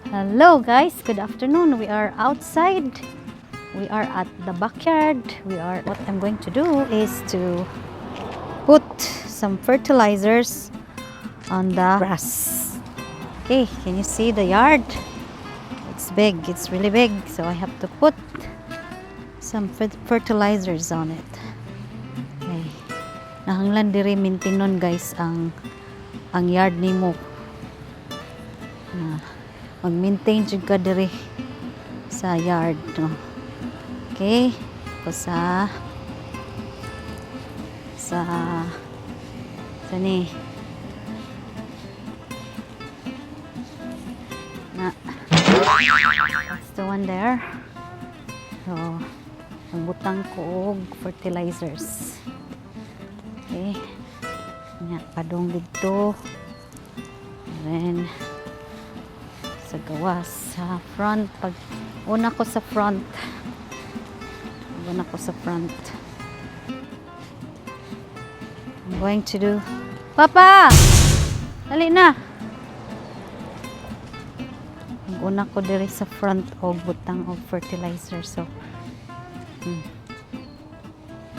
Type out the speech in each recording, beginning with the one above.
Hello guys, good afternoon. We are outside. We are at the backyard. What I'm going to do is to put some fertilizers on the grass. Okay, can you see the yard? It's big, it's really big. So I have to put some fertilizers on it. Okay. Nahanglan diri maintenon guys ang yard nimo. Mag-maintain jud ka diri sa yard, no? Okay, ko sa ni na that's the one there. So magbutang ko og fertilizers. Okay, nya padong dito, and then sa gawas sa front. Pag una ko sa front, I'm going to do, Papa, dali na. Una ko diri sa front og butang og fertilizer. So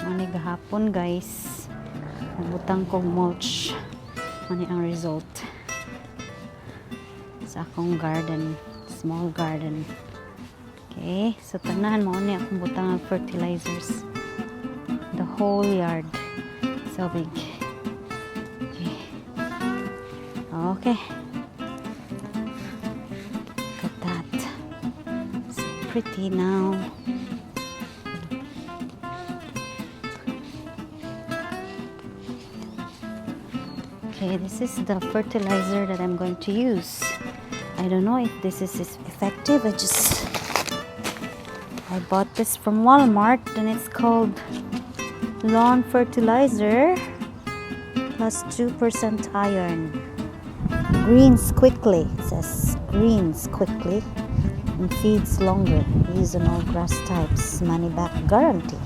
mani gahapon guys, butang ko mulch. Mani ang result sa akong garden, small garden. Okay, so tanan mo ni akong butang ng fertilizers. The whole yard, so big. Okay, look at that, so pretty now. Okay, this is the fertilizer that I'm going to use. I don't know if this is effective. I bought this from Walmart, and it's called lawn fertilizer plus 2% iron. Greens quickly. It says greens quickly and feeds longer. Use on all grass types. Money back guarantee.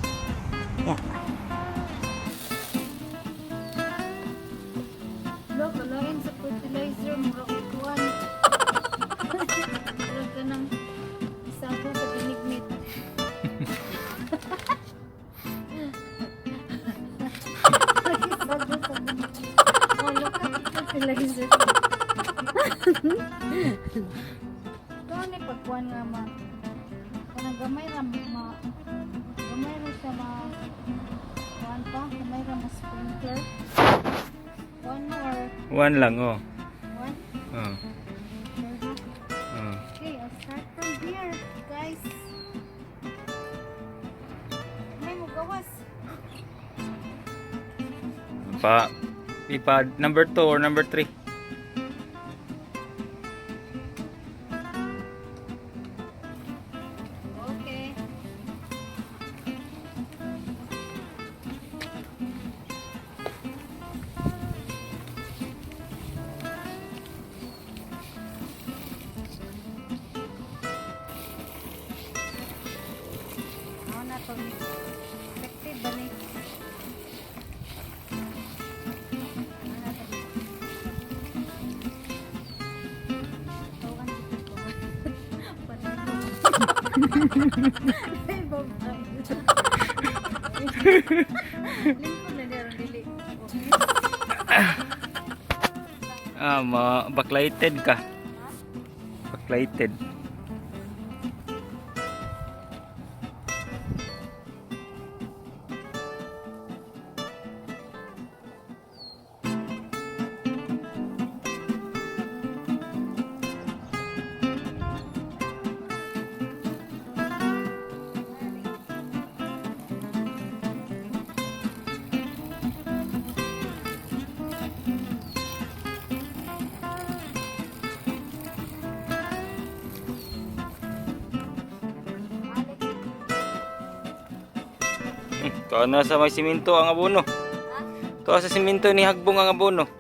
Yeah. Look, alain sa fertilizer, mura kukuan. Mura ka ng isabo sa binigmit. Oh, look at the fertilizer. Ito ni pagkuan nga ma. Kanang gamay ra siya kuan pa, gamay ra ma sprinkler. One lang, oh. One? Oh. Okay, I'll start from here, guys. May mugawas. Ipa number 2 or number 3? Okay. Ako na to. Effective ba ni? Backlighted ka. Backlighted. Tuwa na sa may simento ang abono. Tuwa sa simento ni hagbong ang abono.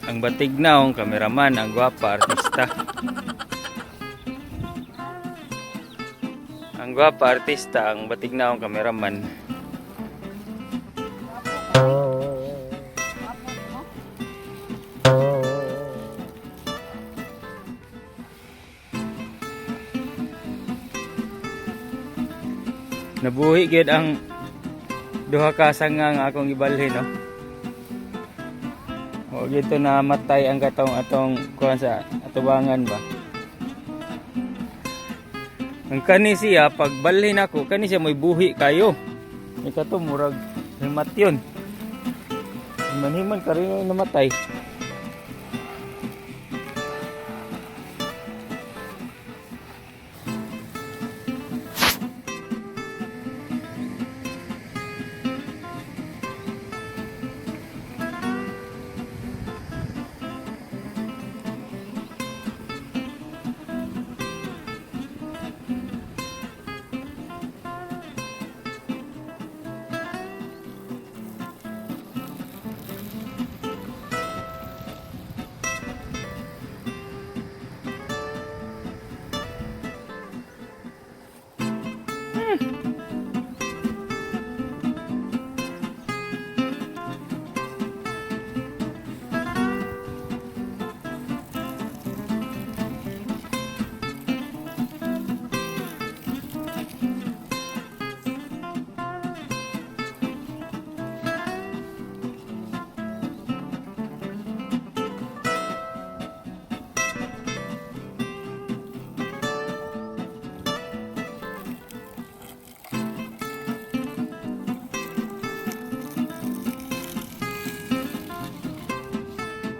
Ang batignaw, kameraman, ang gwapa, artista. Ang gwapa, artista, ang batignaw, kameraman. Nabuhi gid ang duha ka sanga nga akong ibalhin, no. O gito na matay ang atong kuan sa atubangan ba. Ang kani siya pag balhin ako, kani siya may buhi kayo. Ikato murag himat yun. Himan-himan ka rin yung namatay.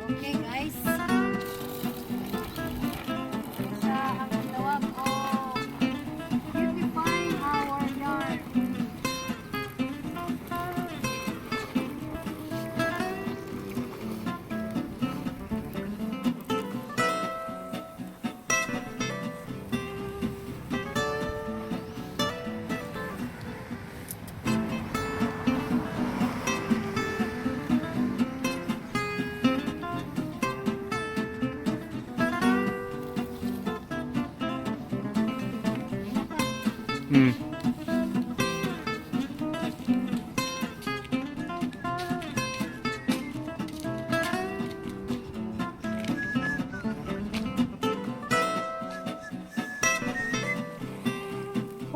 Okay guys. Sa ang tawag o beautifying our yard. Hmm.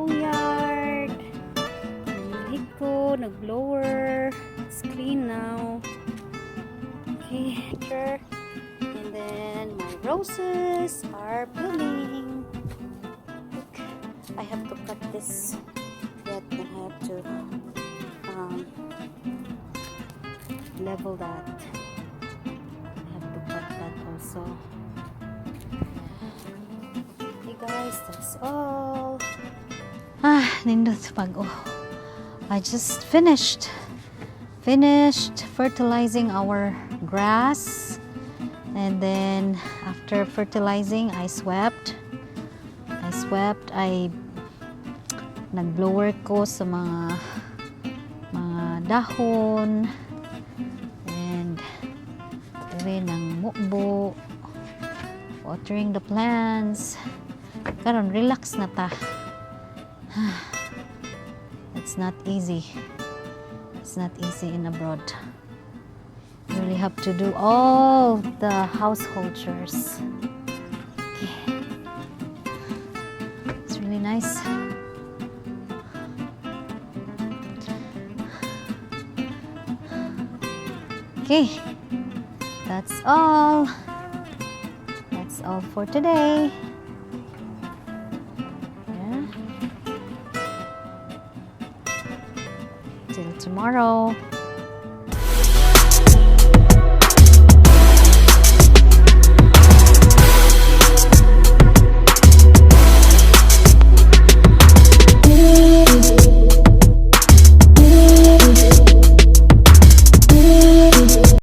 Home yard. Nilihit ko, nag-blower. It's clean now. Okay, sure. And then my roses are blooming. Look, I have to cut this yet and I have to level that. I have to cut that also. Okay guys, that's all. Nindot pag I just finished fertilizing our grass, and then after fertilizing I swept I nag-blower ko sa mga dahon and rin ng mukbo, watering the plants. Karon relax na ta. It's not easy. It's not easy in abroad. You really have to do all the household chores. Okay. It's really nice. Okay. That's all. That's all for today. Till tomorrow.